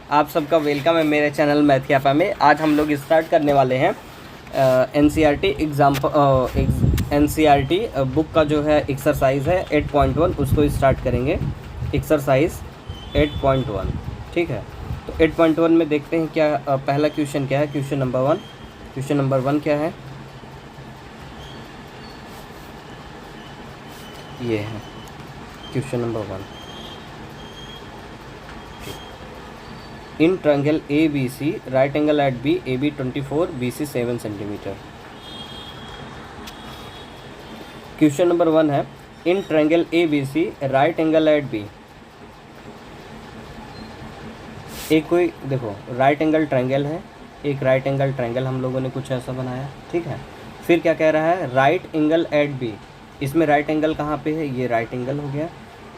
आप सबका वेलकम है मेरे चैनल मैथ कैफे में। आज हम लोग स्टार्ट करने वाले हैं एनसीईआरटी एनसीईआरटी बुक का जो है एक्सरसाइज है 8.1, उसको स्टार्ट करेंगे। एक्सरसाइज 8.1, ठीक है। तो 8.1 में देखते हैं क्या पहला क्वेश्चन क्या है। क्वेश्चन नंबर वन क्या है, ये है question number 1। In triangle A B C right angle at B A B 24 B C 7 centimetre. Question number 1 है in triangle A B C right angle at B. एक कोई देखो राइट एंगल ट्रायंगल है, एक राइट एंगल ट्रायंगल हम लोगों ने कुछ ऐसा बनाया, ठीक है। फिर क्या कह रहा है, राइट एंगल एट बी। इसमें राइट एंगल कहाँ पे है, ये राइट एंगल हो गया।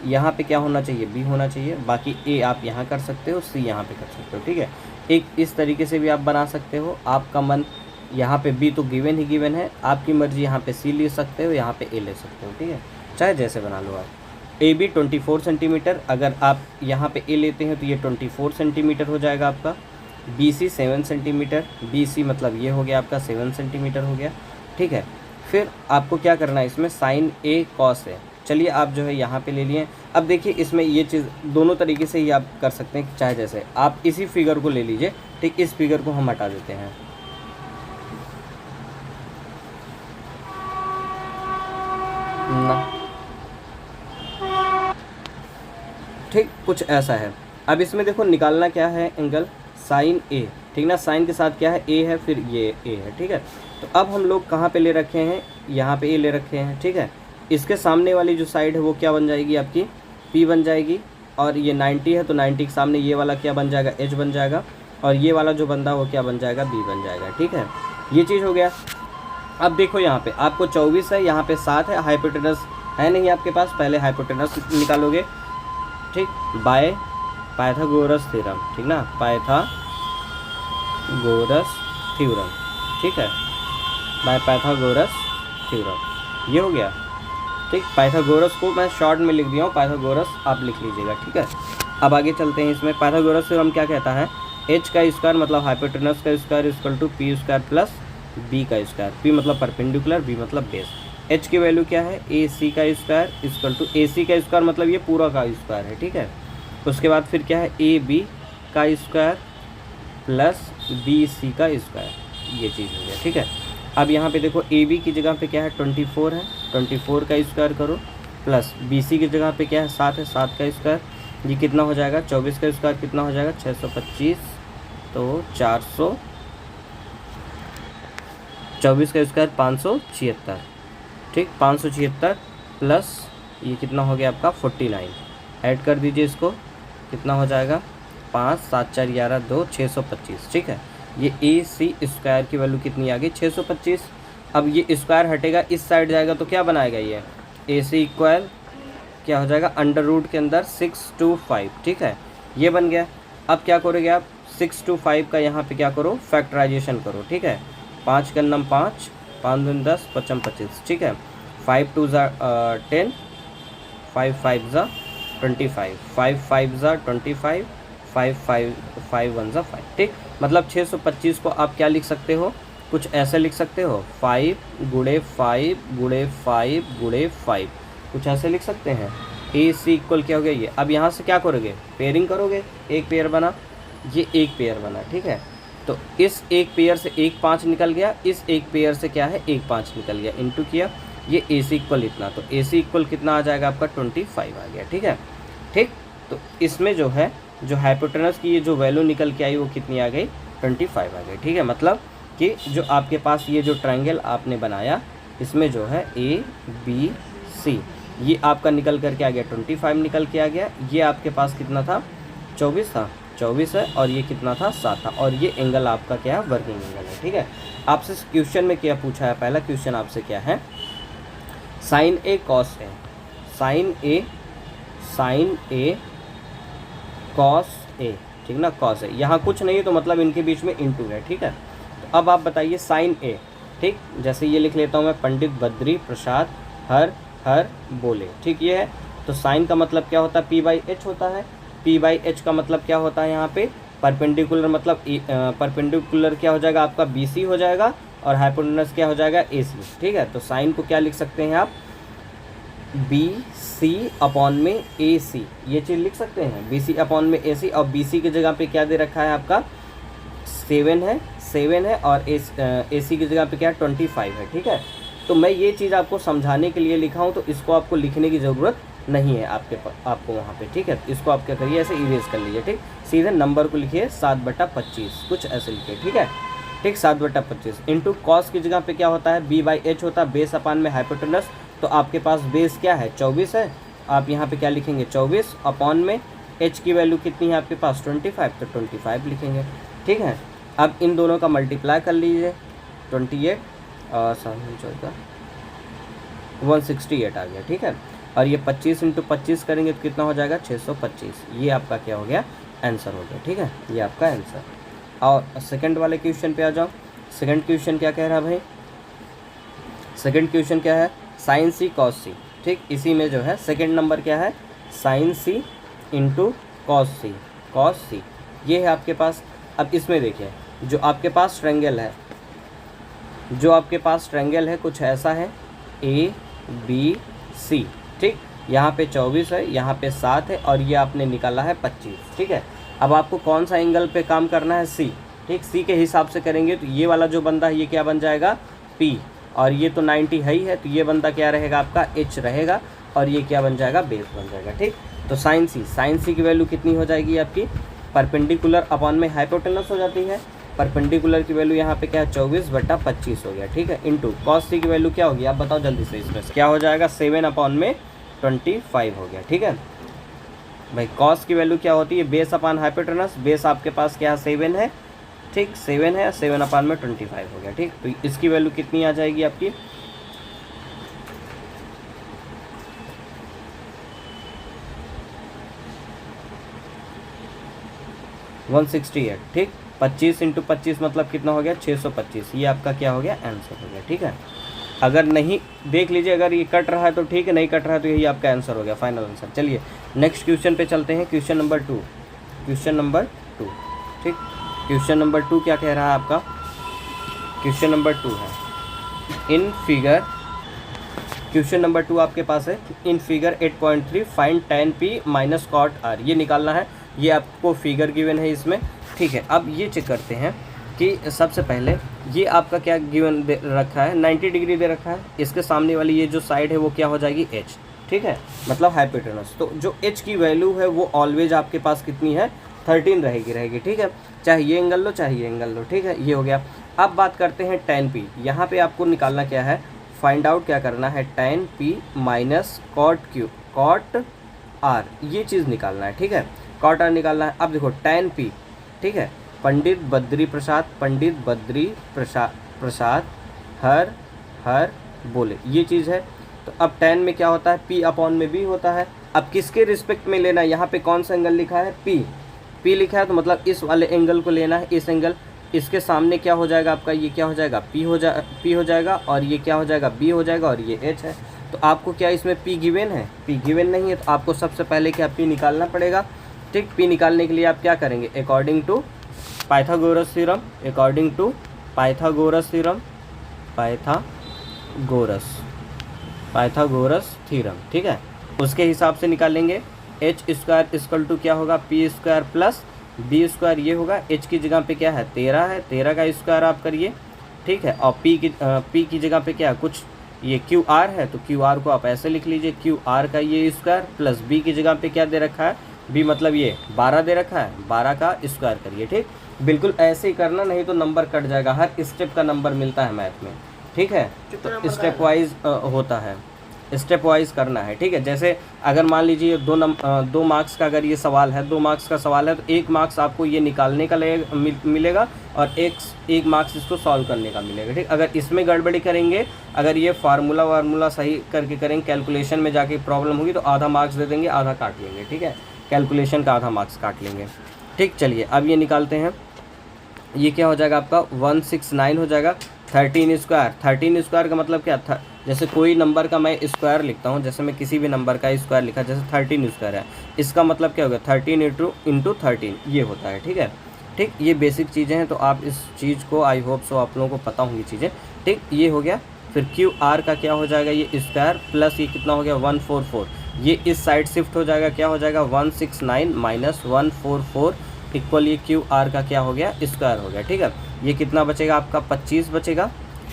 यहाँ पे क्या होना चाहिए, बी होना चाहिए। बाकी ए आप यहाँ कर सकते हो, सी यहाँ पे कर सकते हो, ठीक है। एक इस तरीके से भी आप बना सकते हो, आपका मन। यहाँ पे बी तो गिवन ही गिवन है, आपकी मर्जी। यहाँ पे सी ले सकते हो, यहाँ पे ए ले सकते हो, ठीक है। चाहे जैसे बना लो आप। ए बी 24 सेंटीमीटर, अगर आप यहाँ पे ए लेते हैं तो ये 24 सेंटीमीटर हो जाएगा आपका। B C 7 centimetre, B C मतलब ये हो गया आपका 7 सेंटीमीटर हो गया, ठीक है। फिर आपको क्या करना है, इसमें साइन ए कॉस है। चलिए आप जो है यहाँ पे ले लिए। अब देखिए इसमें ये चीज़ दोनों तरीके से ही आप कर सकते हैं, चाहे जैसे। आप इसी फिगर को ले लीजिए, ठीक। इस फिगर को हम हटा देते हैं ना, ठीक। कुछ ऐसा है। अब इसमें देखो निकालना क्या है, एंगल साइन ए, ठीक ना। साइन के साथ क्या है, ए है, फिर ये ए है, ठीक है। तो अब हम लोग कहाँ पे ले रखे हैं, यहाँ पे ए ले रखे हैं, ठीक है। इसके सामने वाली जो साइड है वो क्या बन जाएगी आपकी, पी बन जाएगी। और ये 90 है तो 90 के सामने ये वाला क्या बन जाएगा, एच बन जाएगा। और ये वाला जो बंदा वो क्या बन जाएगा, बी बन जाएगा, ठीक है। ये चीज़ हो गया। अब देखो यहाँ पे आपको 24 है, यहाँ पे 7 है। हाइपोटेनस है नहीं आपके पास, पहले हाइपोटेनस निकालोगे, ठीक। बाय पाइथागोरस थ्योरम, ठीक ना, पाइथागोरस थ्योरम, ठीक है। बाय पाइथागोरस थ्योरम, ये हो गया, ठीक। पाइथागोरस को मैं शॉर्ट में लिख दिया हूँ, पाइथागोरस आप लिख लीजिएगा, ठीक है। अब आगे चलते हैं। इसमें पाइथागोरस थ्योरम क्या कहता है, एच का स्क्वायर मतलब हाइपोटेनस का square equal to P square plus B का स्क्वायर। पी मतलब परपेंडिकुलर, बी मतलब बेस। एच की वैल्यू क्या है, ए सी का square equal to A C का स्क्वायर मतलब ये पूरा का स्क्वायर है, ठीक है। उसके बाद फिर क्या है, ए बी का स्क्वायर प्लस बी सी का स्क्वायर, ये चीज़ हो गया, ठीक है। अब यहाँ पे देखो ए बी की जगह पे क्या है, 24 है, 24 का स्क्वायर करो, प्लस बी सी की जगह पे क्या है, 7 है, 7 का स्क्वायर। ये कितना हो जाएगा, 24 का स्क्वायर कितना हो जाएगा, 625, तो 400, 24 का स्क्वायर 576, ठीक। 576 प्लस ये कितना हो गया आपका 49, ऐड कर दीजिए इसको, कितना हो जाएगा 5 7 4 11 2 625, ठीक है। ये ए सी स्क्वायर की वैल्यू कितनी आ गई, 625। अब ये स्क्वायर हटेगा, इस साइड जाएगा तो क्या बनाएगा, ये ए सी इक्वल क्या हो जाएगा, अंडर रूट के अंदर 625, ठीक है। ये बन गया। अब क्या करोगे आप, 625 का यहाँ पे क्या करो, फैक्टराइजेशन करो, ठीक है। 5 का नम 5, 5 दूनी 10, 55 25, ठीक है। 5 2 ज़ा 10, 5 5 ज़ा 25, 5 5 ज़ा 25, 5 5 1 ज़ा 5, ठीक। मतलब 625 को आप क्या लिख सकते हो, कुछ ऐसे लिख सकते हो, 5 गुणे 5 गुणे 5 गुणे 5, कुछ ऐसे लिख सकते हैं। ए सी इक्वल क्या हो गया ये। अब यहाँ से क्या करोगे, पेयरिंग करोगे, एक पेयर बना, ये एक पेयर बना, ठीक है। तो इस एक पेयर से एक 5 निकल गया, इस एक पेयर से क्या है, एक 5 निकल गया, इनटू किया, ये ए सी इक्वल इतना, तो ए सी इक्वल कितना आ जाएगा आपका 25 आ गया, ठीक है, ठीक। तो इसमें जो है, जो हाइपोटेनस की ये जो वैल्यू निकल के आई वो कितनी आ गई, 25 आ गई, ठीक है। मतलब कि जो आपके पास ये जो ट्रायंगल आपने बनाया, इसमें जो है ए बी सी, ये आपका निकल करके आ गया 25 निकल के आ गया। ये आपके पास कितना था, 24 था, 24 है, और ये कितना था, 7 था। और ये एंगल आपका क्या है, वर्किंग एंगल है, ठीक है। आपसे क्वेश्चन में क्या पूछा है, पहला क्वेश्चन आपसे क्या है, sign A cos A, sign A cos A, ठीक ना, कॉस ए। यहाँ कुछ नहीं है तो मतलब इनके बीच में इंटू है, ठीक है। तो अब आप बताइए साइन ए, ठीक। जैसे ये लिख लेता हूँ मैं, पंडित बद्री प्रसाद हर हर बोले, ठीक। ये है तो साइन का मतलब क्या होता है, पी बाई एच होता है। पी बाई एच का मतलब क्या होता है यहाँ पे, परपेंडिकुलर मतलब परपेंडिकुलर क्या हो जाएगा आपका BC हो जाएगा और हाइपोटेनस क्या हो जाएगा AC। ठीक है, तो साइन को क्या लिख सकते हैं आप, BC अपॉन में AC, ये चीज़ लिख सकते हैं BC अपॉन में AC। और BC की जगह पे क्या दे रखा है आपका 7 है और AC की जगह पे क्या 25 है। ठीक है, तो मैं ये चीज़ आपको समझाने के लिए लिखा हूँ, तो इसको आपको लिखने की ज़रूरत नहीं है आपको वहाँ पे। ठीक है, इसको आप क्या करिए, ऐसे इरेज कर लीजिए। ठीक, सीधे नंबर को लिखिए 7/25, कुछ ऐसे लिखिए। ठीक है, ठीक 7/25 इंटू कॉस की जगह पे क्या होता है B/H होता है, बेस अपान में हाइपोटेनस। तो आपके पास बेस क्या है 24 है, आप यहाँ पे क्या लिखेंगे 24 अपॉन में H की वैल्यू कितनी है आपके पास 25, तो 25 लिखेंगे। ठीक है, अब इन दोनों का मल्टीप्लाई कर लीजिए 28 और 168 आ गया। ठीक है, और ये 25 × 25 करेंगे तो कितना हो जाएगा 625। ये आपका क्या हो गया आंसर हो गया। ठीक है, ये आपका आंसर। और सेकंड वाले क्वेश्चन पे आ जाओ। सेकंड क्वेश्चन क्या कह रहा है भाई, सेकंड क्वेश्चन क्या है साइन C cos C। ठीक, इसी में जो है सेकंड नंबर क्या है sine C into cos C, ये है आपके पास। अब इसमें देखिए जो आपके पास ट्रायंगल है, कुछ ऐसा है ABC। ठीक, यहाँ पे 24 है, यहाँ पे 7 है और ये आपने निकाला है 25। ठीक है, अब आपको कौन सा एंगल पे काम करना है C। ठीक, C के हिसाब से करेंगे तो ये वाला जो बंदा है ये क्या बन जाएगा P, और ये तो 90 है तो ये बंदा क्या रहेगा आपका H रहेगा, और ये क्या बन जाएगा बेस बन जाएगा। ठीक, तो साइन C की वैल्यू कितनी हो जाएगी आपकी, परपेंडिकुलर अपॉन में हाइपोटेनस हो जाती है। परपेंडिकुलर की वैल्यू यहाँ पे क्या है 24/25 हो गया। ठीक है, इंटू कॉस C की वैल्यू क्या होगी आप बताओ जल्दी से, इसमें से क्या हो जाएगा 7/25 हो गया। ठीक है भाई, कॉस की वैल्यू क्या होती है बेस अपॉन हाइपोटेनस, बेस आपके पास क्या है 7 है। ठीक, 7 है, 7/25 हो गया। ठीक, तो इसकी वैल्यू कितनी आ जाएगी आपकी 168। ठीक, 25 × 25 मतलब कितना हो गया 625। ये आपका क्या हो गया आंसर हो गया। ठीक है, अगर नहीं देख लीजिए, अगर ये कट रहा है तो ठीक है, नहीं कट रहा है तो यही आपका आंसर हो गया, फाइनल आंसर। चलिए नेक्स्ट क्वेश्चन पे चलते हैं, क्वेश्चन नंबर 2। ठीक, क्वेश्चन नंबर 2 क्या कह रहा है आपका, क्वेश्चन नंबर 2 है इन फिगर, क्वेश्चन नंबर 2 आपके पास है in figure 8.3 find tan P - cot R। ये निकालना है, ये आपको फिगर गिवन है इसमें। ठीक है, अब ये चेक करते हैं कि सबसे पहले ये आपका क्या गिवन दे रखा है 90 डिग्री दे रखा है, इसके सामने वाली ये जो साइड है वो क्या हो जाएगी H। ठीक है, मतलब हाइपोटेनस। तो जो H की वैल्यू है वो ऑलवेज आपके पास कितनी है 13 रहेगी। ठीक है, चाहे ये एंगल लो चाहे ये एंगल लो। ठीक है, ये हो गया। अब बात करते हैं tan P। यहाँ पे आपको निकालना क्या है, फाइंड आउट क्या करना है tan P - cot R, ये चीज़ निकालना है। ठीक है, cot R निकालना है। अब देखो tan P, ठीक है, पंडित बद्री प्रसाद हर बोले, ये चीज़ है। तो अब tan में क्या होता है P अपॉन में B होता है। अब किसके रिस्पेक्ट में लेना है, यहाँ पे कौन सा एंगल लिखा है P लिखा है, तो मतलब इस वाले एंगल को लेना है, इस एंगल। इसके सामने क्या हो जाएगा आपका, ये क्या हो जाएगा P हो जाएगा, और ये क्या हो जाएगा B हो जाएगा, और ये H है। तो आपको क्या इसमें P गिवन है, P गिवन नहीं है, तो आपको सबसे पहले क्या P निकालना पड़ेगा। ठीक, P निकालने के लिए आप क्या करेंगे, अकॉर्डिंग टू पाइथागोरस थ्योरम। ठीक है, उसके हिसाब से निकालेंगे। H² = क्या होगा P² प्लस B², ये होगा। H की जगह पे क्या है 13 का स्क्वायर आप करिए। ठीक है, और P की जगह पे क्या है कुछ ये QR है, तो QR को आप ऐसे लिख लीजिए, QR का ये स्क्वायर प्लस B की जगह पे क्या दे रखा है, B मतलब ये 12 दे रखा है, 12 का स्क्वायर करिए। ठीक, बिल्कुल ऐसे ही करना, नहीं तो नंबर कट जाएगा। हर स्टेप का नंबर मिलता है मैथ में। ठीक है, तो स्टेप वाइज होता है, स्टेप वाइज करना है। ठीक है, जैसे अगर मान लीजिए 2 मार्क्स का अगर ये सवाल है, 2 मार्क्स का सवाल है, तो 1 मार्क्स आपको ये निकालने का मिलेगा और 1 मार्क्स इसको सॉल्व करने का मिलेगा। ठीक, अगर इसमें गड़बड़ी करेंगे, अगर ये फार्मूला सही करके करेंगे, कैलकुलेशन में जाके प्रॉब्लम होगी तो आधा मार्क्स दे देंगे, आधा काट लेंगे। ठीक है, कैलकुलेशन का आधा मार्क्स काट लेंगे। ठीक, चलिए अब ये निकालते हैं। ये क्या हो जाएगा आपका 169 हो जाएगा। 13 स्क्वायर का मतलब क्या था, जैसे कोई नंबर का मैं स्क्वायर लिखता हूँ, जैसे मैं किसी भी नंबर का स्क्वायर लिखा, जैसे 13 स्क्वायर है, इसका मतलब क्या होगा 13 × 13 ये होता है। ठीक है, ठीक, ये बेसिक चीज़ें हैं, तो आप इस चीज़ को आई होप सो आप लोगों को पता होंगी चीज़ें। ठीक, ये हो गया। फिर क्यू आर का क्या हो जाएगा, ये स्क्वायर प्लस ये कितना हो गया 144, ये इस साइड शिफ्ट हो जाएगा, क्या हो जाएगा 169 माइनस 144 इक्वल ये क्यू आर का क्या हो गया स्क्वायर हो गया। ठीक है, ये कितना बचेगा आपका 25 बचेगा।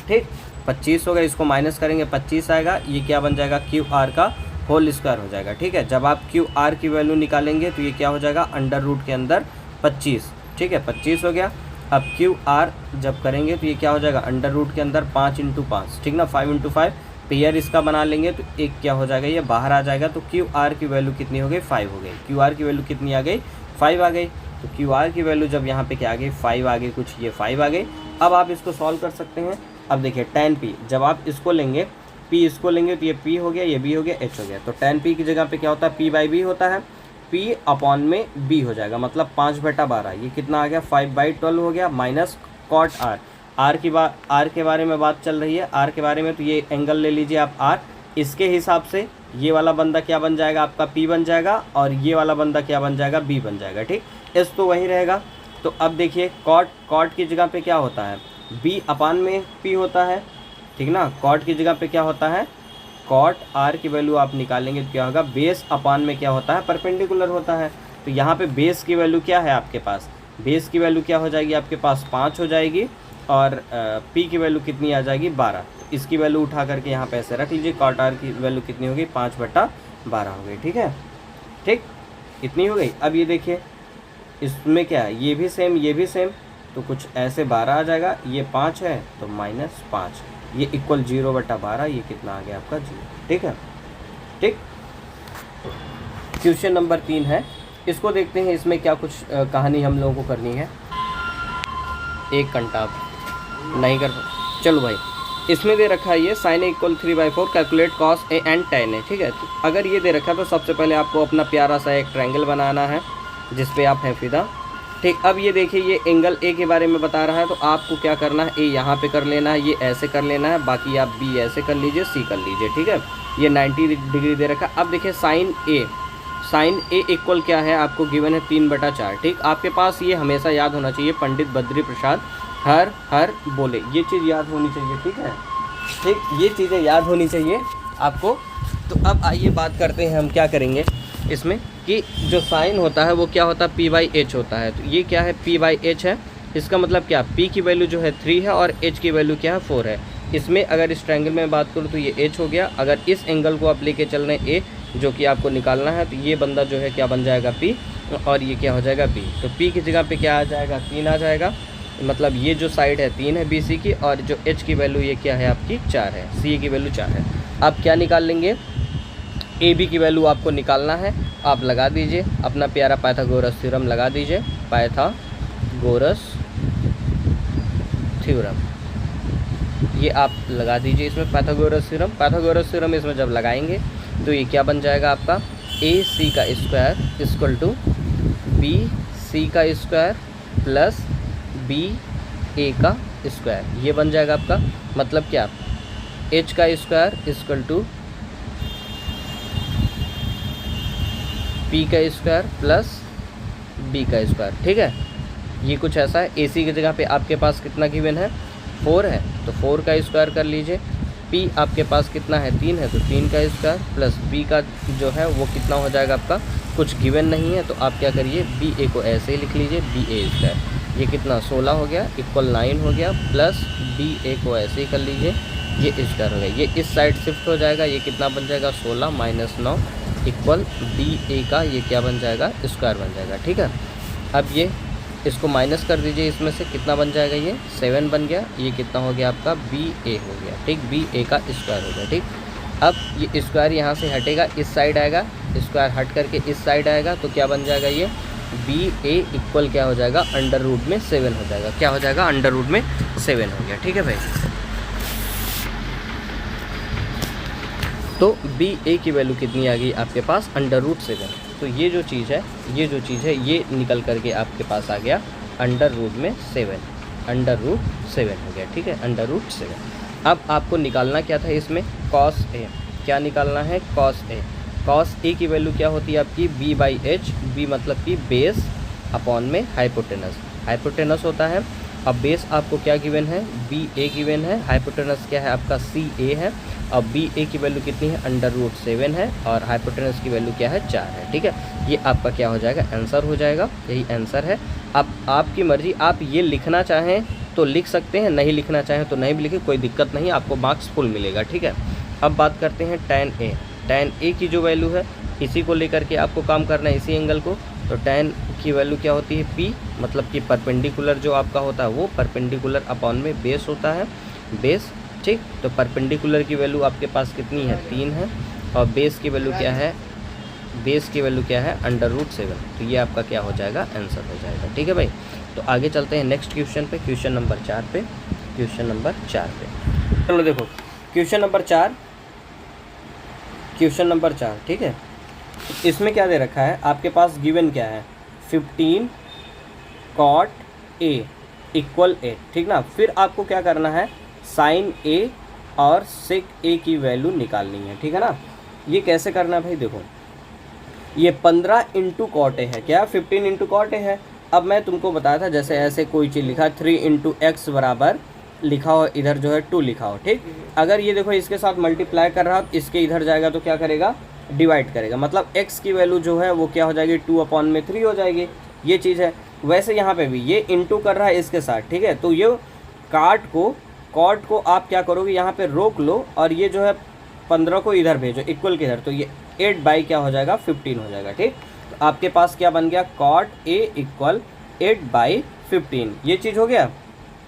ठीक, 25 होगा, इसको माइनस करेंगे 25 आएगा, ये क्या बन जाएगा क्यू आर का होल स्क्वायर हो जाएगा। ठीक है, जब आप क्यू आर की वैल्यू निकालेंगे तो ये क्या हो जाएगा अंडर रूट के अंदर 25। ठीक है, 25 हो गया। अब क्यू आर जब करेंगे तो ये क्या हो जाएगा अंडर रूट के अंदर 5 × 5, ठीक ना, 5 × 5 पेयर इसका बना लेंगे तो एक क्या हो जाएगा ये बाहर आ जाएगा। तो क्यू आर की वैल्यू कितनी हो गई 5 हो गई। क्यू आर की वैल्यू कितनी आ गई 5 आ गई। तो क्यू आर की वैल्यू जब यहाँ पे क्या आ गई 5 आ गई, कुछ ये 5 आ गई। अब आप इसको सॉल्व कर सकते हैं। अब देखिए tan p, जब आप इसको लेंगे p इसको लेंगे तो ये p हो गया, ये b हो गया, h हो गया। तो tan p की जगह पे क्या होता है p/b होता है, p अपॉन में b हो जाएगा, मतलब 5/12। ये कितना आ गया 5/12 हो गया माइनस कॉट r। r के बारे में बात चल रही है, r के बारे में, तो ये एंगल ले लीजिए आप r, इसके हिसाब से ये वाला बंदा क्या बन जाएगा आपका p बन जाएगा, और ये वाला बंदा क्या बन जाएगा b बन जाएगा। ठीक, s तो वही रहेगा। तो अब देखिए कॉट की जगह पे क्या होता है b अपान में p होता है, ठीक ना। कॉट की जगह पे क्या होता है कॉट r की वैल्यू आप निकालेंगे तो क्या होगा बेस अपान में क्या होता है परपेंडिकुलर होता है। तो यहाँ पे बेस की वैल्यू क्या है आपके पास, बेस की वैल्यू क्या हो जाएगी आपके पास 5 हो जाएगी, और p की वैल्यू कितनी आ जाएगी 12। तो इसकी वैल्यू उठा करके यहाँ पे ऐसे रख लीजिए, कॉट r की वैल्यू कितनी होगी 5/12 हो गई। ठीक है, ठीक, इतनी हो गई। अब ये देखिए इसमें क्या है, ये भी सेम ये भी सेम, तो कुछ ऐसे 12 आ जाएगा, ये 5 है तो -5, ये इक्वल 0/12, ये कितना आ गया आपका 0। ठीक है, ठीक। क्वेश्चन नंबर 3 है, इसको देखते हैं, इसमें क्या कुछ कहानी हम लोगों को करनी है। 1 घंटा आप नहीं कर, चलो भाई, इसमें दे रखा है ये sin a = 3/4 calculate cos a and tan a। ठीक है, तो अगर ये दे रखा है तो सबसे पहले आपको अपना प्यारा सा एक ट्रायंगल बनाना है जिस पे आप हैं फिदा। ठीक, अब ये देखिए ये एंगल ए के बारे में बता रहा है, तो आपको क्या करना है ए यहाँ पे कर लेना है, ये ऐसे कर लेना है, बाकी आप बी ऐसे कर लीजिए, सी कर लीजिए। ठीक है, ये 90 डिग्री दे रखा है। अब देखिए साइन ए इक्वल क्या है आपको गिवन है 3/4। ठीक, आपके पास ये हमेशा याद होना चाहिए, पंडित बद्री प्रसाद हर बोले, ये चीज़ याद होनी चाहिए। ठीक है, ठीक, ये चीज़ें याद होनी चाहिए आपको। तो अब आइए बात करते हैं हम क्या करेंगे इसमें, कि जो साइन होता है वो क्या होता है p/h होता है। तो ये क्या है p/h है, इसका मतलब क्या p की वैल्यू जो है 3 है और h की वैल्यू क्या है 4 है। इसमें अगर इस ट्रायंगल में बात करूँ तो ये h हो गया। अगर इस एंगल को आप लेके चल रहे हैं a जो कि आपको निकालना है, तो ये बंदा जो है क्या बन जाएगा p, और ये क्या हो जाएगा b। तो p की जगह पे क्या आ जाएगा 3 आ जाएगा, मतलब ये जो साइड है 3 है BC की, और जो h की वैल्यू ये क्या है आपकी 4 है, CA की वैल्यू 4 है। आप क्या निकाल लेंगे AB की वैल्यू आपको निकालना है, आप लगा दीजिए अपना प्यारा पाइथागोरस थ्योरम लगा दीजिए, पाइथागोरस थ्योरम ये आप लगा दीजिए इसमें पाइथागोरस थ्योरम इसमें जब लगाएंगे तो ये क्या बन जाएगा आपका AC का स्क्वायर इक्वल टू BC का स्क्वायर प्लस BA का स्क्वायर, ये बन जाएगा आपका, मतलब क्या H का स्क्वायर इक्वल टू P का स्क्वायर प्लस B का स्क्वायर। ठीक है, ये कुछ ऐसा है। AC की जगह पे आपके पास कितना गिवन है 4 है, तो 4 का स्क्वायर कर लीजिए। P आपके पास कितना है 3 है, तो 3 का स्क्वायर प्लस B का जो है वो कितना हो जाएगा आपका, कुछ गिवन नहीं है, तो आप क्या करिए BA को ऐसे ही लिख लीजिए BA स्क्वायर, ये कितना 16 हो गया इक्वल 9 हो गया, प्लस BA को ऐसे ही कर लीजिए, ये स्क्वायर हो गया, ये इस साइड शिफ्ट हो जाएगा, ये कितना बन जाएगा 16 - 9 इक्वल BA का ये क्या बन जाएगा स्क्वायर बन जाएगा। ठीक है, अब ये इसको माइनस कर दीजिए, इसमें से कितना बन जाएगा ये 7 बन गया, ये कितना हो गया आपका BA हो गया। ठीक, BA का स्क्वायर हो गया। ठीक, अब ये स्क्वायर यहाँ से हटेगा, इस साइड आएगा, स्क्वायर हट करके इस साइड आएगा, तो क्या बन जाएगा ये BA इक्वल क्या हो जाएगा √7 हो जाएगा, क्या हो जाएगा √7 हो गया। ठीक है भाई, तो BA की वैल्यू कितनी आ गई आपके पास √7। तो ये जो चीज़ है ये निकल करके आपके पास आ गया √7 हो गया। ठीक है, √7। अब आपको निकालना क्या था इसमें cos A, क्या निकालना है cos A की वैल्यू क्या होती है आपकी B/H, B मतलब कि बेस अपॉन में हाइपोटेनस, हाइपोटेनस होता है। अब बेस आपको क्या गिवन है, बी ए गिवन है, हाइपोटेनस क्या है आपका सी ए है। अब बी ए की वैल्यू कितनी है, √7 है, और हाइपोटेनस की वैल्यू क्या है, 4 है। ठीक है, ये आपका क्या हो जाएगा, आंसर हो जाएगा, यही आंसर है। अब आपकी मर्जी, आप ये लिखना चाहें तो लिख सकते हैं, नहीं लिखना चाहें तो नहीं भी लिखें, कोई दिक्कत नहीं, आपको मार्क्स फुल मिलेगा। ठीक है, अब बात करते हैं tan ए की जो वैल्यू है, इसी को लेकर के आपको काम करना है, इसी एंगल को। तो tan की वैल्यू क्या होती है, p, मतलब कि परपेंडिकुलर जो आपका होता है वो परपेंडिकुलर अपॉन में बेस होता है, बेस। ठीक, तो परपेंडिकुलर की वैल्यू आपके पास कितनी है, 3 है, और बेस की वैल्यू क्या है, बेस की वैल्यू क्या है, √7। तो ये आपका क्या हो जाएगा, आंसर हो जाएगा। ठीक है भाई, तो आगे चलते हैं नेक्स्ट क्वेश्चन पे, क्वेश्चन नंबर 4 पे, क्वेश्चन नंबर 4 पे। चलो देखो क्वेश्चन नंबर 4, क्वेश्चन नंबर 4। ठीक है, इसमें क्या दे रखा है आपके पास, गिवन क्या है, 15 cot A = 8। ठीक ना, फिर आपको क्या करना है, sin A और sec A की वैल्यू निकालनी है। ठीक है ना, ये कैसे करना है भाई, देखो ये 15 × cot A है, क्या 15 × cot A है। अब मैं तुमको बताया था, जैसे ऐसे कोई चीज़ लिखा 3 × x बराबर लिखा हो, इधर जो है 2 लिखा हो। ठीक, अगर ये देखो इसके साथ मल्टीप्लाई कर रहा हो, इसके इधर जाएगा तो क्या करेगा, डिवाइड करेगा, मतलब x की वैल्यू जो है वो क्या हो जाएगी, 2/3 हो जाएगी। ये चीज़ है। वैसे यहाँ पे भी ये इंटू कर रहा है इसके साथ। ठीक है, तो ये कॉट को आप क्या करोगे, यहाँ पे रोक लो, और ये जो है 15 को इधर भेजो, इक्वल के इधर, तो ये 8 क्या हो जाएगा, 15 हो जाएगा। ठीक, तो आपके पास क्या बन गया, cot A = 8/15। ये चीज़ हो गया,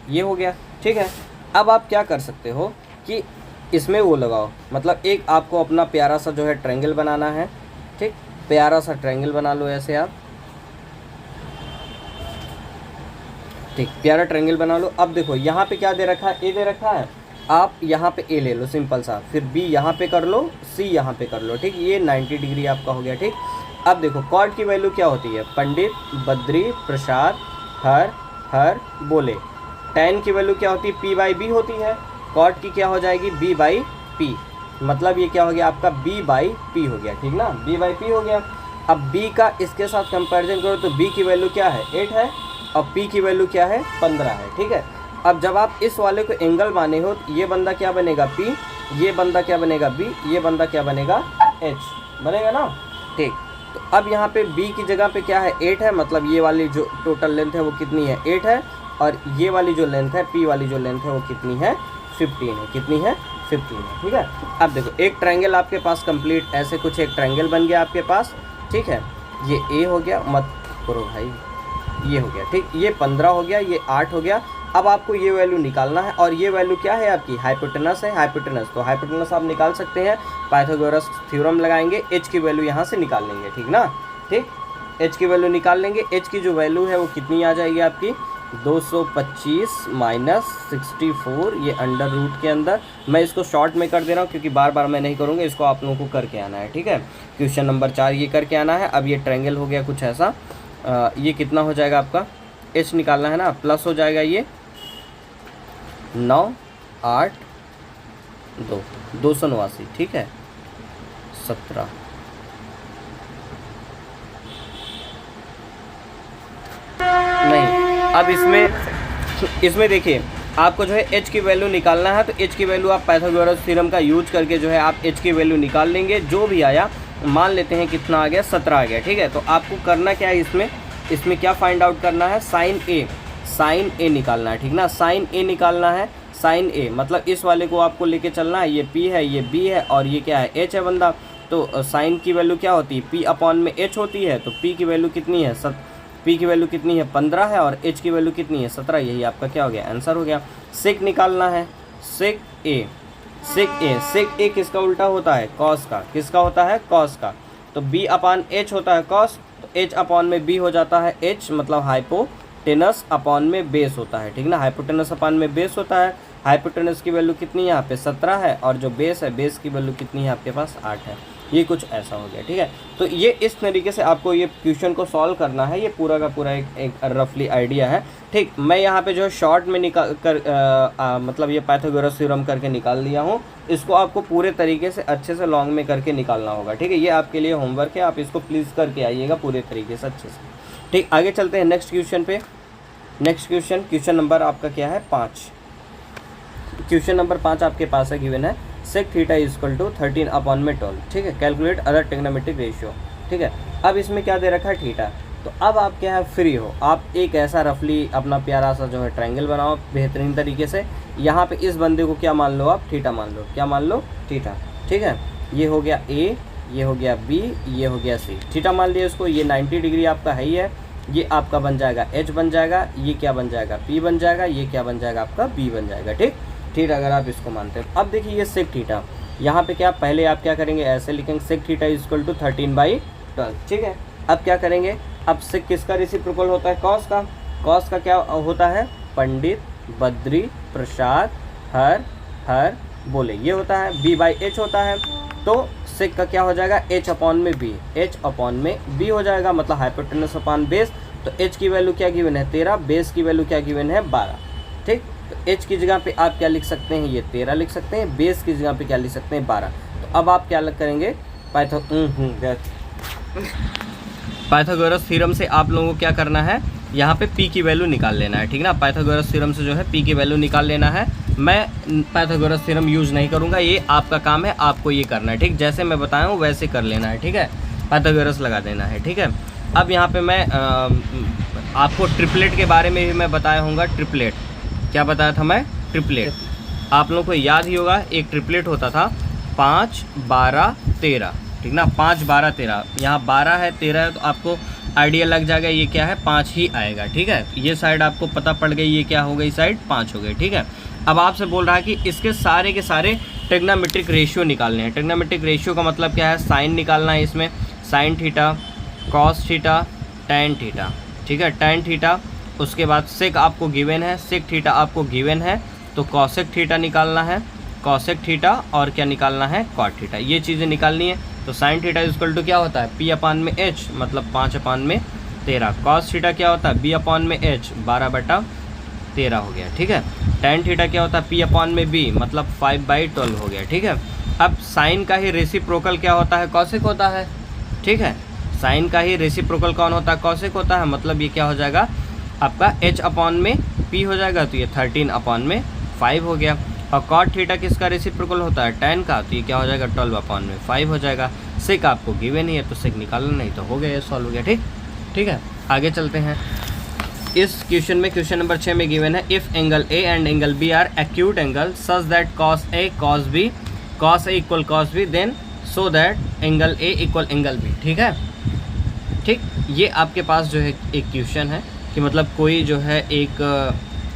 ये हो गया। ठीक है, अब आप क्या कर सकते हो कि इसमें वो लगाओ, मतलब एक आपको अपना प्यारा सा जो है ट्रायंगल बनाना है। ठीक, प्यारा सा ट्रायंगल बना लो ऐसे आप। ठीक, प्यारा ट्रायंगल बना लो। अब देखो यहाँ पे क्या दे रखा है, ए दे रखा है, आप यहाँ पे ए ले लो सिंपल सा, फिर बी यहाँ पे कर लो, सी यहाँ पे कर लो। ठीक, ये 90 डिग्री आपका हो गया। ठीक, अब देखो कॉट की वैल्यू क्या होती है, पंडित, बद्री, प्रसाद, हर बोले। tan की वैल्यू क्या होती है, p/b होती है। कॉट की क्या हो जाएगी, b/p, मतलब ये क्या हो गया आपका b/p हो गया। ठीक ना, b/p हो गया। अब b का इसके साथ कंपैरिजन करो तो b की वैल्यू क्या है, 8 है, और p की वैल्यू क्या है, 15 है। ठीक है, अब जब आप इस वाले को एंगल माने हो, ये बंदा क्या बनेगा, p, ये बंदा क्या बनेगा, b, ये बंदा क्या बनेगा, h बनेगा ना। ठीक, तो अब यहाँ पे b की जगह पे क्या है, 8 है, मतलब ये वाली जो टोटल लेंथ है वो कितनी है, 8 है, और ये वाली जो लेंथ है, p वाली जो लेंथ है वो कितनी है, 15 है। कितनी है, 15 है। ठीक है, अब देखो एक ट्रायंगल आपके पास कंप्लीट, ऐसे कुछ एक ट्रायंगल बन गया आपके पास। ठीक है, ये a हो गया, मत करो भाई, ये हो गया। ठीक, ये 15 हो गया, ये 8 हो गया। अब आपको ये वैल्यू निकालना है, और ये वैल्यू क्या है आपकी, हाइपोटेनस है, हाइपोटेनस। तो हाइपोटेनस आप निकाल सकते हैं, पाइथागोरस थ्योरम लगाएंगे, h की वैल्यू यहाँ से निकाल लेंगे। ठीक ना, ठीक, h की वैल्यू निकाल लेंगे। h की जो वैल्यू है वो कितनी आ जाएगी आपकी, 225 - 64, ये अंडर रूट के अंदर। मैं इसको शॉर्ट में कर दे रहा हूँ क्योंकि बार बार मैं नहीं करूँगा, इसको आप लोगों को करके आना है। ठीक है, क्वेश्चन नंबर 4 ये करके आना है। अब ये ट्रायंगल हो गया कुछ ऐसा, ये कितना हो जाएगा आपका, h निकालना है ना, प्लस हो जाएगा ये 9, 8, 2, 289। ठीक है, 17। नहीं, अब इसमें देखिए आपको जो है h की वैल्यू निकालना है, तो h की वैल्यू आप पाइथागोरस थ्योरम का यूज करके जो है आप h की वैल्यू निकाल लेंगे। जो भी आया, मान लेते हैं कितना आ गया, 17 आ गया। ठीक है, तो आपको करना क्या है, इसमें क्या फाइंड आउट करना है, साइन ए निकालना है। ठीक ना, साइन ए निकालना है, साइन ए मतलब इस वाले को आपको लेके चलना है, ये p है, ये b है, और ये क्या है, h है बंदा। तो साइन की वैल्यू क्या होती है, p/h होती है। तो p की वैल्यू कितनी है, p की वैल्यू कितनी है, 15 है, और h की वैल्यू कितनी है, 17। यही आपका क्या हो गया, आंसर हो गया। सेक निकालना है, सेक ए किसका उल्टा होता है, कॉस का। किसका होता है, कॉस का। तो b/h होता है कॉस, तो h/ में b हो जाता है h, मतलब हाइपोटेनस अपॉन में बेस होता है। ठीक ना, हाइपोटेनस अपॉन में बेस होता है। हाइपोटेनस की वैल्यू कितनी है यहाँ पे, 17 है, और जो बेस है, बेस की वैल्यू कितनी है आपके पास, 8 है। ये कुछ ऐसा हो गया। ठीक है, तो ये इस तरीके से आपको ये क्वेश्चन को सॉल्व करना है। ये पूरा का पूरा एक रफली आइडिया है। ठीक, मैं यहाँ पे जो है शॉर्ट में निकाल कर मतलब ये पाइथागोरस थ्योरम करके निकाल लिया हूँ। इसको आपको पूरे तरीके से अच्छे से लॉन्ग में करके निकालना होगा। ठीक है, ये आपके लिए होमवर्क है, आप इसको प्लीज़ करके आइएगा पूरे तरीके से अच्छे से। ठीक, आगे चलते हैं नेक्स्ट क्वेश्चन पे। नेक्स्ट क्वेश्चन, क्वेश्चन नंबर आपका क्या है 5। क्वेश्चन नंबर 5 आपके पास है, गिवन है सेक थीटा इक्वल टू 13/12, ठीक है। कैलकुलेट अदर ट्रिग्नोमेट्रिक रेशियो, ठीक है। अब इसमें क्या दे रखा है, थीटा। तो अब आप क्या है, फ्री हो, आप एक ऐसा रफली अपना प्यारा सा जो है ट्रायंगल बनाओ बेहतरीन तरीके से। यहाँ पे इस बंदे को क्या मान लो आप, थीटा मान लो, क्या मान लो, थीटा, ठीक है। ये हो गया ए, ये हो गया बी, ये हो गया सी, थीटा मान लिया इसको। ये 90 डिग्री आपका है ही है, ये आपका बन जाएगा एच बन जाएगा, ये क्या बन जाएगा पी बन जाएगा, ये क्या बन जाएगा आपका बी बन जाएगा, ठीक। ठीक, अगर आप इसको मानते हैं। अब देखिए ये सेक थीटा, यहाँ पे क्या पहले आप क्या करेंगे, ऐसे लिखेंगे सेक थीटा इक्वल टू 13/12, ठीक है। अब क्या करेंगे, अब सेक किसका रेसिप्रोकल होता है, कॉस का। कॉस का क्या होता है, पंडित, बद्री, प्रसाद, हर, हर, बोले, ये होता है। b/h होता है, तो सेक का क्या हो जाएगा, h अपॉन में b, h अपॉन में b हो जाएगा, मतलब हाइपोटेनस अपॉन बेस। तो h की वैल्यू क्या गिवन है 13, बेस की वैल्यू क्या गिवन है 12, ठीक। तो h की जगह पे आप क्या लिख सकते हैं, ये 13 लिख सकते हैं, बेस की जगह पे क्या लिख सकते हैं 12। तो अब आप क्या करेंगे, पाइथागोरस थ्योरम से आप लोगों को क्या करना है, यहाँ पे p की वैल्यू निकाल लेना है, ठीक ना। पाइथागोरस थ्योरम से जो है p की वैल्यू निकाल लेना है। मैं पाइथागोरस थ्योरम यूज़ नहीं करूँगा, ये आपका काम है, आपको ये करना है, ठीक। जैसे मैं बताया हूँ वैसे कर लेना है, ठीक है। पाइथागोरस लगा देना है, ठीक है। अब यहाँ पे मैं आपको ट्रिपलेट के बारे में भी मैं बताया हूँगा। ट्रिपलेट क्या बताया था मैं, ट्रिपलेट आप लोगों को याद ही होगा, एक ट्रिपलेट होता था 5, 12, 13, ठीक ना। 5, 12, 13, यहाँ 12 है 13 है, तो आपको आइडिया लग जाएगा ये क्या है 5 ही आएगा, ठीक है। ये साइड आपको पता पड़ गई, ये क्या हो गई साइड 5 हो गई, ठीक है। अब आपसे बोल रहा है कि इसके सारे के सारे ट्रिग्नोमेट्रिक रेशियो निकालने हैं। ट्रिग्नोमेट्रिक रेशियो का मतलब क्या है, साइन निकालना है इसमें, sine theta, cos theta, tan theta, ठीक है, टैन थीटा। उसके बाद सेक आपको गिवन है, सेक थीटा आपको गिवन है, तो कॉसेक थीटा निकालना है, कॉसेक थीटा, और क्या निकालना है, कॉट थीटा, ये चीज़ें निकालनी है। तो साइन थीटा इक्वल टू क्या होता है, p अपॉन में h, मतलब 5/13। कॉस थीटा क्या होता है, b अपॉन में h, 12/13 हो गया, ठीक है। टैन थीटा क्या होता है, p अपॉन में b, मतलब 5/12 हो गया, ठीक है। अब साइन का ही रेसिप्रोकल क्या होता है, कॉसेक होता है, ठीक है। साइन का ही रेसिप्रोकल कौन होता है, कॉसेक होता है, मतलब ये क्या हो जाएगा आपका h अपॉन में p हो जाएगा, तो ये 13/5 हो गया। और कॉट थीटा किसका रेसिप्रोकल होता है, टैन का, तो ये क्या हो जाएगा 12/5 हो जाएगा। सेक आपको गिवन ही है, तो सेक निकालना, नहीं तो हो गया, ये सॉल्व हो गया, ठीक। ठीक है, आगे चलते हैं। इस क्वेश्चन में, क्वेश्चन नंबर 6 में गिवन है if angle A and angle B are acute angle such that cos A equal cos B, then so that angle A equal angle B, ठीक है। ठीक, ये आपके पास जो है एक क्वेश्चन है कि मतलब कोई जो है एक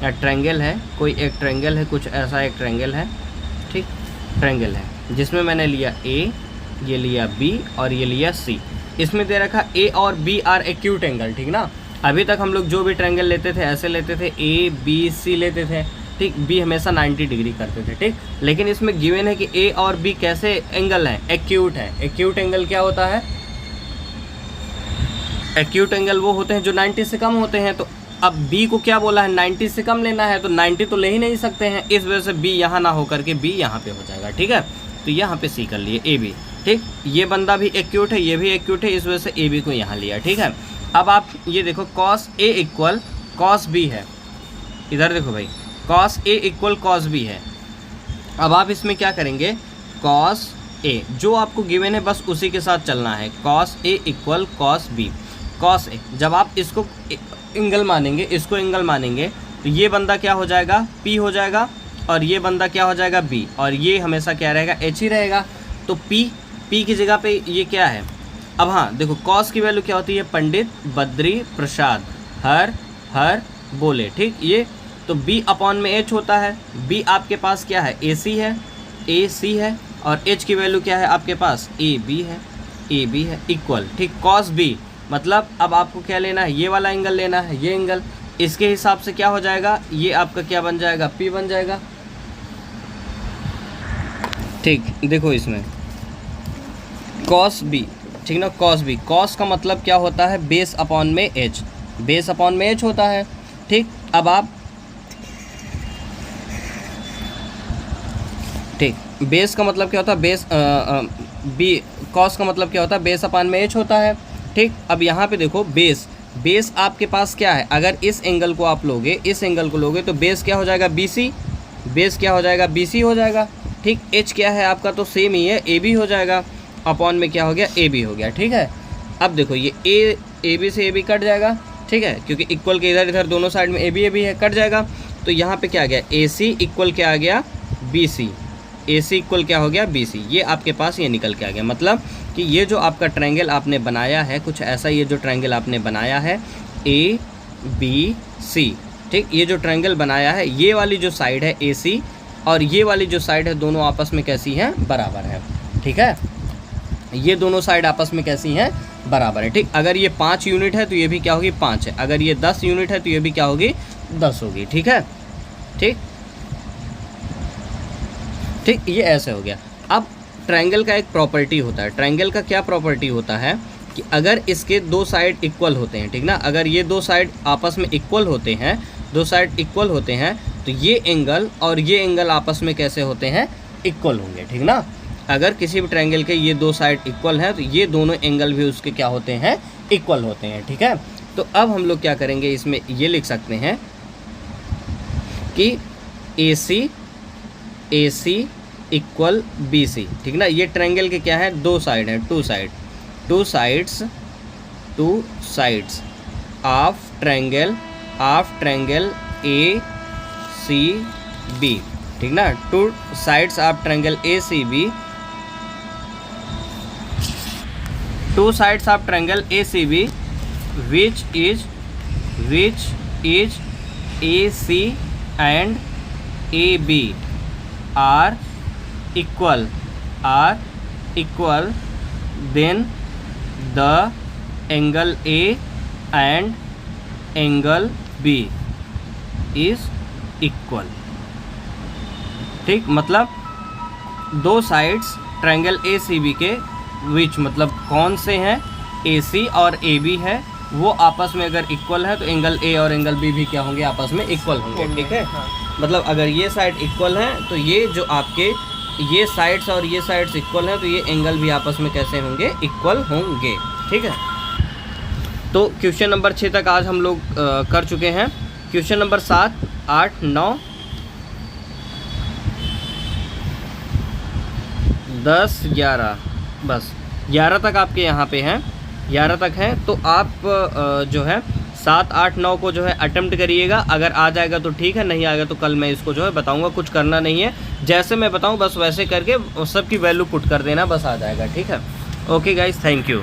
ट्रायंगल है, कोई एक ट्रायंगल है, कुछ ऐसा एक ट्रायंगल है, ठीक, ट्रायंगल है जिसमें मैंने लिया ए, ये लिया बी और ये लिया सी। इसमें दे रखा ए और बी आर एक्यूट एंगल, ठीक ना। अभी तक हम लोग जो भी ट्रायंगल लेते थे ऐसे लेते थे, ए बी सी लेते थे, ठीक, बी हमेशा 90 डिग्री करते थे, ठीक। लेकिन इसमें गिवन है कि ए और बी कैसे एंगल हैं, एक्यूट है। एक्यूट एंगल क्या होता है, एक्यूट एंगल वो होते हैं जो 90 से कम होते हैं। तो अब b को क्या बोला है, 90 से कम लेना है, तो 90 तो ले ही नहीं सकते हैं, इस वजह से b यहाँ ना हो करके b यहाँ पे हो जाएगा, ठीक है। तो यहाँ पे c कर लिए ए बी, ठीक। ये बंदा भी एक्यूट है, ये भी एक्यूट है, इस वजह से ए बी को यहाँ लिया, ठीक है। अब आप ये देखो cos A equal cos B है, इधर देखो भाई, cos A equal cos B है। अब आप इसमें क्या करेंगे, कॉस ए जो आपको गिवन है बस उसी के साथ चलना है, cos A equal cos B. Cos A जब आप इसको एंगल मानेंगे, इसको एंगल मानेंगे, तो ये बंदा क्या हो जाएगा, P हो जाएगा, और ये बंदा क्या हो जाएगा, B, और ये हमेशा क्या रहेगा, H ही रहेगा। तो P की जगह पे ये क्या है। अब हाँ देखो, कॉस की वैल्यू क्या होती है, पंडित, बद्री, प्रसाद, हर, हर, बोले, ठीक। ये तो B अपॉन में H होता है। B आपके पास क्या है, AC है, AC है, और H की वैल्यू क्या है आपके पास, AB है, AB है, इक्वल, ठीक, कॉस B, मतलब अब आपको क्या लेना है, ये वाला एंगल लेना है, ये एंगल, इसके हिसाब से क्या हो जाएगा, ये आपका क्या बन जाएगा, P बन जाएगा, ठीक। देखो इसमें कॉस B, ठीक ना, कॉस B, कॉस का मतलब क्या होता है, बेस अपॉन में H, बेस अपॉन में H होता है, ठीक। अब आप ठीक, बेस का मतलब क्या होता है, बेस B, कॉस का मतलब क्या होता है, बेस अपॉन में H होता है, ठीक। अब यहाँ पे देखो बेस, बेस आपके पास क्या है, अगर इस एंगल को आप लोगे, इस एंगल को लोगे तो बेस क्या हो जाएगा BC, बेस क्या हो जाएगा BC हो जाएगा। ठीक, H क्या है आपका, तो सेम ही है AB हो जाएगा, अपॉन में क्या हो गया AB हो गया। ठीक है, अब देखो ये AB से AB कट जाएगा, ठीक है, क्योंकि इक्वल के इधर इधर दोनों साइड में AB है, कट जाएगा। तो यहाँ पे क्या आ गया, AC इक्वल क्या आ गया BC, AC इक्वल क्या हो गया BC, ये आपके पास ये निकल के आ गया। मतलब कि ये जो आपका ट्रायंगल आपने बनाया है कुछ ऐसा, ये जो ट्रायंगल आपने बनाया है ABC, ठीक, ये जो ट्रायंगल बनाया है, ये वाली जो साइड है AC और ये वाली जो साइड है दोनों आपस में कैसी हैं, बराबर है। ठीक है, ये दोनों साइड आपस में कैसी हैं, बराबर है। ठीक, अगर ये 5 यूनिट है तो ये भी क्या होगी 5 है, अगर ये 10 यूनिट है तो ये भी क्या होगी 10 होगी। ठीक है, ठीक ठीक, ये ऐसे हो गया। अब ट्रायंगल का एक प्रॉपर्टी होता है, ट्रायंगल का क्या प्रॉपर्टी होता है कि अगर इसके दो साइड इक्वल होते हैं, ठीक ना, अगर ये दो साइड आपस में इक्वल होते हैं, दो साइड इक्वल होते हैं, तो ये एंगल और ये एंगल आपस में कैसे होते हैं, इक्वल होंगे। ठीक ना, अगर किसी भी ट्रायंगल के ये दो साइड इक्वल हैं तो ये दोनों एंगल भी उसके क्या होते हैं, इक्वल होते हैं। ठीक है, तो अब हम लोग क्या करेंगे, इसमें ये लिख सकते हैं कि AC इक्वल BC। ठीक ना, ये ट्रायंगल के क्या है, दो साइड हैं, two sides of triangle ACB। ठीक ना, two sides of triangle ACB, two sides of triangle ACB which is AC and AB are equal, then the angle A and angle B is equal। ठीक, मतलब दो sides triangle ACB के विच, मतलब कौन से हैं, AC और AB है, वो आपस में अगर इक्वल है तो एंगल A और एंगल B भी क्या होंगे, आपस में इक्वल होंगे। ठीक है, मतलब अगर ये साइड इक्वल है तो ये जो आपके ये साइड्स और ये साइड्स इक्वल हैं तो ये एंगल भी आपस में कैसे होंगे, इक्वल होंगे। ठीक है, तो क्वेश्चन नंबर 6 तक आज हम लोग कर चुके हैं। क्वेश्चन नंबर 7, 8, 9, 10, 11, बस 11 तक आपके यहाँ पे हैं, 11 तक हैं। तो आप जो है 7, 8, 9 को जो है अटेम्प्ट करिएगा, अगर आ जाएगा तो ठीक है, नहीं आएगा तो कल मैं इसको जो है बताऊंगा। कुछ करना नहीं है, जैसे मैं बताऊं बस वैसे करके सबकी वैल्यू पुट कर देना, बस आ जाएगा। ठीक है, ओके गाइस, थैंक यू।